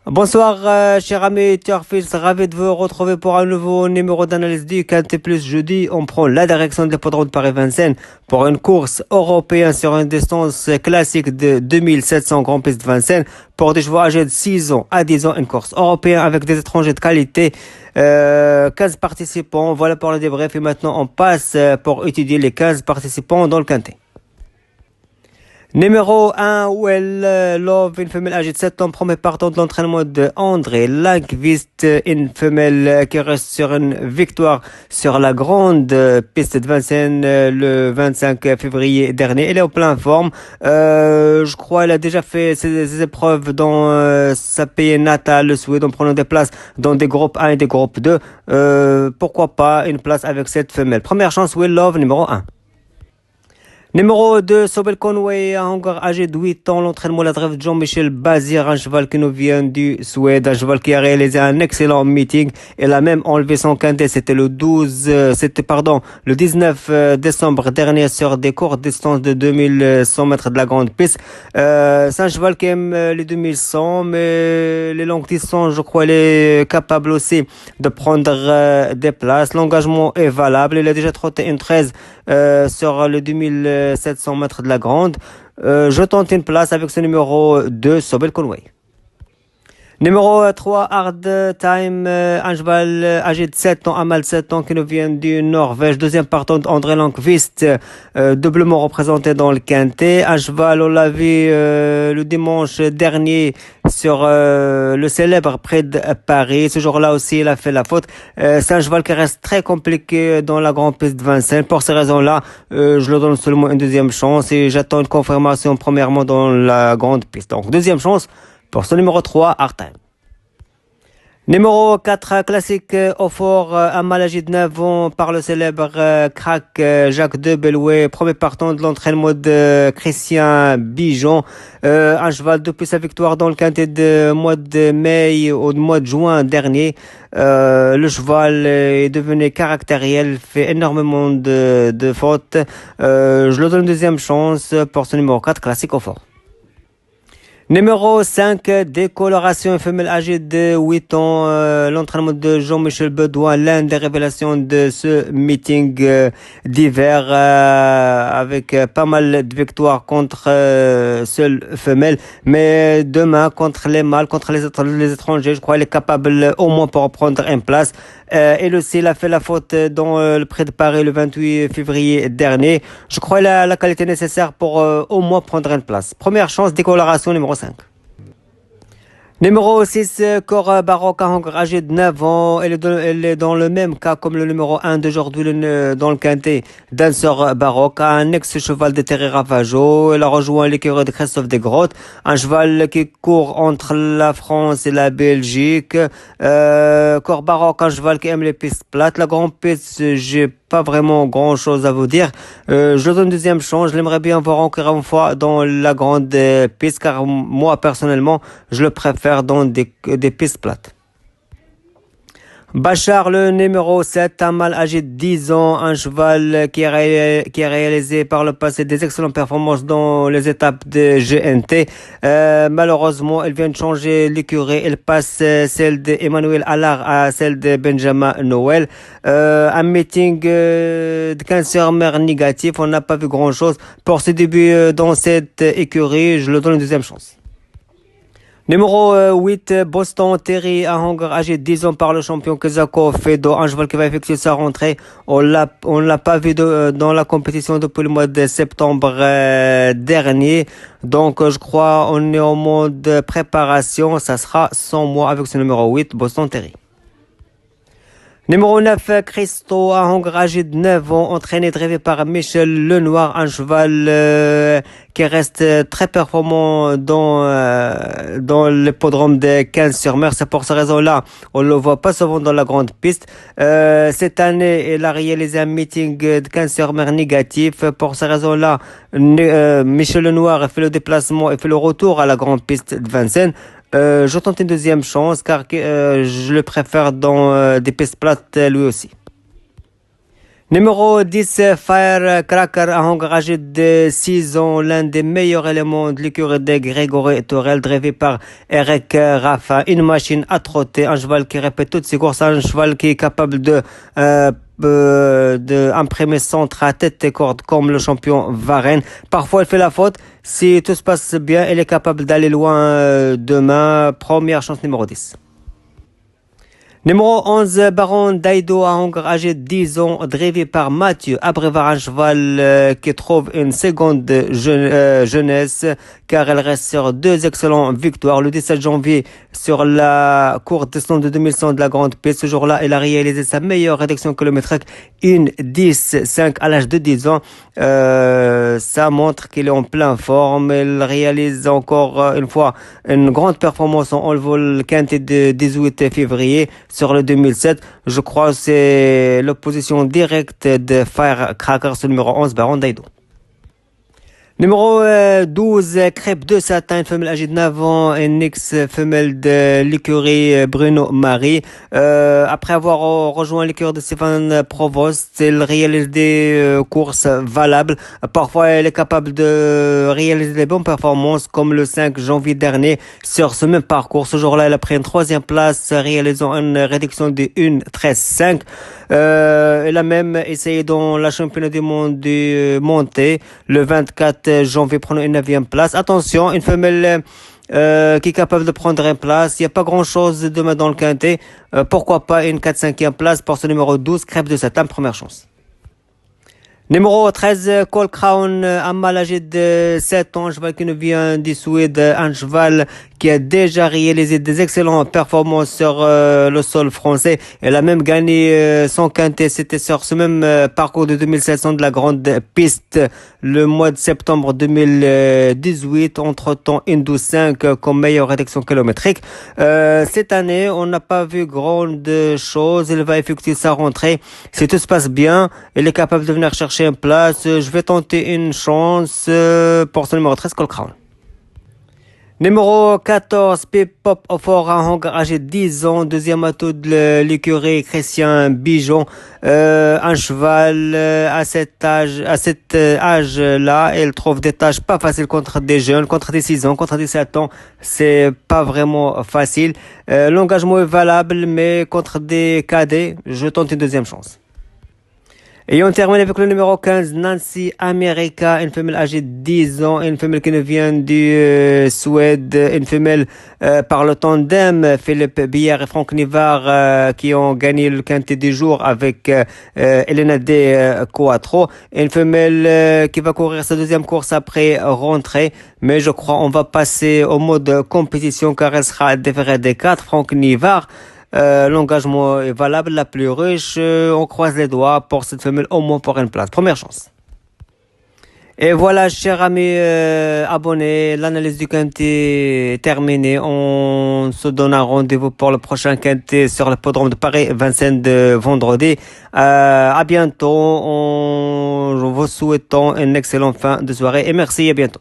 Bonsoir, cher ami Turfis, ravi de vous retrouver pour un nouveau numéro d'analyse du Quintet Plus. Jeudi, on prend la direction de l'hippodrome de Paris-Vincennes pour une course européenne sur une distance classique de 2700 Grand Prix de Vincennes pour des chevaux âgés de 6 ans à 10 ans, une course européenne avec des étrangers de qualité. 15 participants, voilà pour le débrief et maintenant on passe pour étudier les 15 participants dans le Quintet. Numéro 1, Well Love, une femelle âgée de 7 ans, premier partant de l'entraînement de André Lankvist, une femelle qui reste sur une victoire sur la grande piste de Vincennes le 25 février dernier. Elle est en pleine forme. Je crois qu'elle a déjà fait ses épreuves dans sa pays natale, le Suède, en prenant des places dans des groupes 1 et des groupes 2. Pourquoi pas une place avec cette femelle. Première chance, Well Love, numéro 1. Numéro 2, Sobel Conway, un Hongre âgé de 8 ans, l'entraînement de la trêve de Jean-Michel Bazir, un cheval qui nous vient du Suède, un cheval qui a réalisé un excellent meeting. Il a même enlevé son quintet, c'était le 19 décembre dernier sur des courtes distances de 2100 mètres de la grande piste. C'est un cheval qui aime les 2100, mais les longues distances, je crois, il est capable aussi de prendre des places. L'engagement est valable, il a déjà trotté une 13 sur le 2700 mètres de la grande. Je tente une place avec ce numéro 2, Sobel Conway. Numéro 3, Hard Time, un cheval âgé de 7 ans, Amal 7 ans, qui nous vient du Norvège. Deuxième partant, André Lankvist, doublement représenté dans le quintet. Un cheval, on l'a vu le dimanche dernier sur le célèbre prix de Paris. Ce jour-là aussi, il a fait la faute. C'est un cheval qui reste très compliqué dans la grande piste de Vincennes. Pour ces raisons-là, je lui donne seulement une deuxième chance et j'attends une confirmation premièrement dans la grande piste. Donc, deuxième chance pour ce numéro 3, Hard Time. Numéro 4, classique au fort, un mal âgé de 9 ans par le célèbre crack Jacques de Bellouet, premier partant de l'entraînement de Christian Bijon, un cheval depuis sa victoire dans le quintet de mois de mai au mois de juin dernier. Le cheval est devenu caractériel, fait énormément de fautes. Je lui donne une deuxième chance pour ce numéro 4, classique au fort. Numéro 5, décoloration femelle âgée de 8 ans, l'entraînement de Jean-Michel Bedouin, l'une des révélations de ce meeting d'hiver avec pas mal de victoires contre seule femelle, mais demain contre les mâles, contre les étrangers, je crois qu'il est capable au moins pour prendre une place. Elle aussi, il a fait la faute dans le prix de Paris le 28 février dernier. Je crois qu'il a la qualité nécessaire pour au moins prendre une place. Première chance, décoloration numéro 5. Numéro 6, Cor Baroque, un Hongre âgé de 9 ans. Elle est dans le même cas comme le numéro 1 d'aujourd'hui dans le quintet Danseur Baroque, un ex-cheval de Terry Ravageau. Elle a rejoint l'écurie de Christophe Desgrottes, un cheval qui court entre la France et la Belgique. Cor Baroque, un cheval qui aime les pistes plates. La grande piste, j'ai pas vraiment grand chose à vous dire. Je lui donne une deuxième chance. Je l'aimerais bien voir encore une fois dans la grande piste car moi personnellement je le préfère dans des pistes plates. Bachar, le numéro 7, un mâle âgé de 10 ans, un cheval qui a réalisé par le passé des excellentes performances dans les étapes de GNT. Malheureusement, elle vient de changer l'écurie. Elle passe celle d'Emmanuel Allard à celle de Benjamin Noël. Un meeting de cancer-mère négatif. On n'a pas vu grand-chose. Pour ses débuts dans cette écurie, je lui donne une deuxième chance. Numéro 8, Boston Terry, un Hongre âgé de 10 ans par le champion Kezako Fedo, un cheval qui va effectuer sa rentrée. On l'a pas vu dans la compétition depuis le mois de septembre dernier. Donc, je crois on est en mode préparation. Ça sera 100 mois avec ce numéro 8, Boston Terry. Numéro 9, Christo, un Hongre âgé de 9 ans, entraîné drivé par Michel Lenoir, un cheval qui reste très performant dans l'hippodrome de 15-sur-Mer. C'est pour cette raison-là, on le voit pas souvent dans la grande piste. Cette année, il a réalisé un meeting de 15-sur-Mer négatif. Pour cette raison-là, Michel Lenoir a fait le déplacement et fait le retour à la grande piste de Vincennes. Je tente une deuxième chance car je le préfère dans des pistes plates lui aussi. Numéro 10, Firecracker a engagé de 6 ans l'un des meilleurs éléments de l'écurie de Grégory Torel, drivé par Eric Raffin. Une machine à trotter, un cheval qui répète toutes ses courses, un cheval qui est capable de imprimer centre à tête et corde comme le champion Varenne. Parfois, il fait la faute. Si tout se passe bien, il est capable d'aller loin demain. Première chance numéro 10. Numéro 11, Baron Daido a engagé 10 ans, drivé par Mathieu Abrevar, un cheval qui trouve une seconde jeunesse, car elle reste sur 2 excellentes victoires. Le 17 janvier, sur la courte distance de 2100 de la Grande Piste, ce jour-là, il a réalisé sa meilleure réduction kilométrique, une 10-5 à l'âge de 10 ans. Ça montre qu'il est en pleine forme. Il réalise encore une fois une grande performance en vol quintet de 18 février. Sur le 2007, je crois que c'est l'opposition directe de Firecracker, ce numéro 11, Baron Daido. Numéro 12, Crêpe de Satin, une femelle âgée de 9 ans, une ex-femelle de l'écurie Bruno Marie. Après avoir rejoint l'écurie de Stéphane Provost, elle réalise des courses valables. Parfois, elle est capable de réaliser des bonnes performances, comme le 5 janvier dernier sur ce même parcours. Ce jour-là, elle a pris une 3e place, réalisant une réduction de 1-13-5. Elle a même essayé dans la championnat du monde de montée le 24 janvier, prenant une 9e place. Attention, une femelle qui est capable de prendre une place. Il n'y a pas grand-chose demain dans le quintet. Pourquoi pas une 4-5e place pour ce numéro 12, Crêpe de Satin, première chance. Numéro 13, Cole Crown, un mâle âgé de 7 ans, un cheval qui nous vient du Suède, un cheval qui a déjà réalisé des excellentes performances sur le sol français. Elle a même gagné son quintet, c'était sur ce même parcours de 2700 de la Grande Piste le mois de septembre 2018, entre-temps une 12-5 comme meilleure réduction kilométrique. Cette année, on n'a pas vu grande chose, il va effectuer sa rentrée. Si tout se passe bien, il est capable de venir chercher une place. Je vais tenter une chance pour ce numéro 13, Cole Crown. Numéro 14, Pop Fort, un engagé 10 ans, deuxième atout de l'écurie Christian Bijon. Un cheval à cet âge-là, il trouve des tâches pas faciles contre des jeunes, contre des 6 ans, contre des 7 ans. C'est pas vraiment facile. L'engagement est valable, mais contre des cadets, je tente une deuxième chance. Et on termine avec le numéro 15, Nancy America, une femelle âgée de 10 ans, une femelle qui nous vient du Suède, une femelle par le tandem, Philippe Bière et Franck Nivard, qui ont gagné le quintet du jour avec Elena De Quattro, une femelle qui va courir sa 2e course après rentrée, mais je crois on va passer au mode compétition car elle sera déférée des 4, Franck Nivard. L'engagement est valable, la plus riche. On croise les doigts pour cette femelle au moins pour une place. Première chance. Et voilà, chers amis abonnés, l'analyse du quintet est terminée. On se donne un rendez-vous pour le prochain quintet sur le podrome de Paris, 25 de vendredi. À bientôt. Nous vous souhaitons une excellente fin de soirée et merci, à bientôt.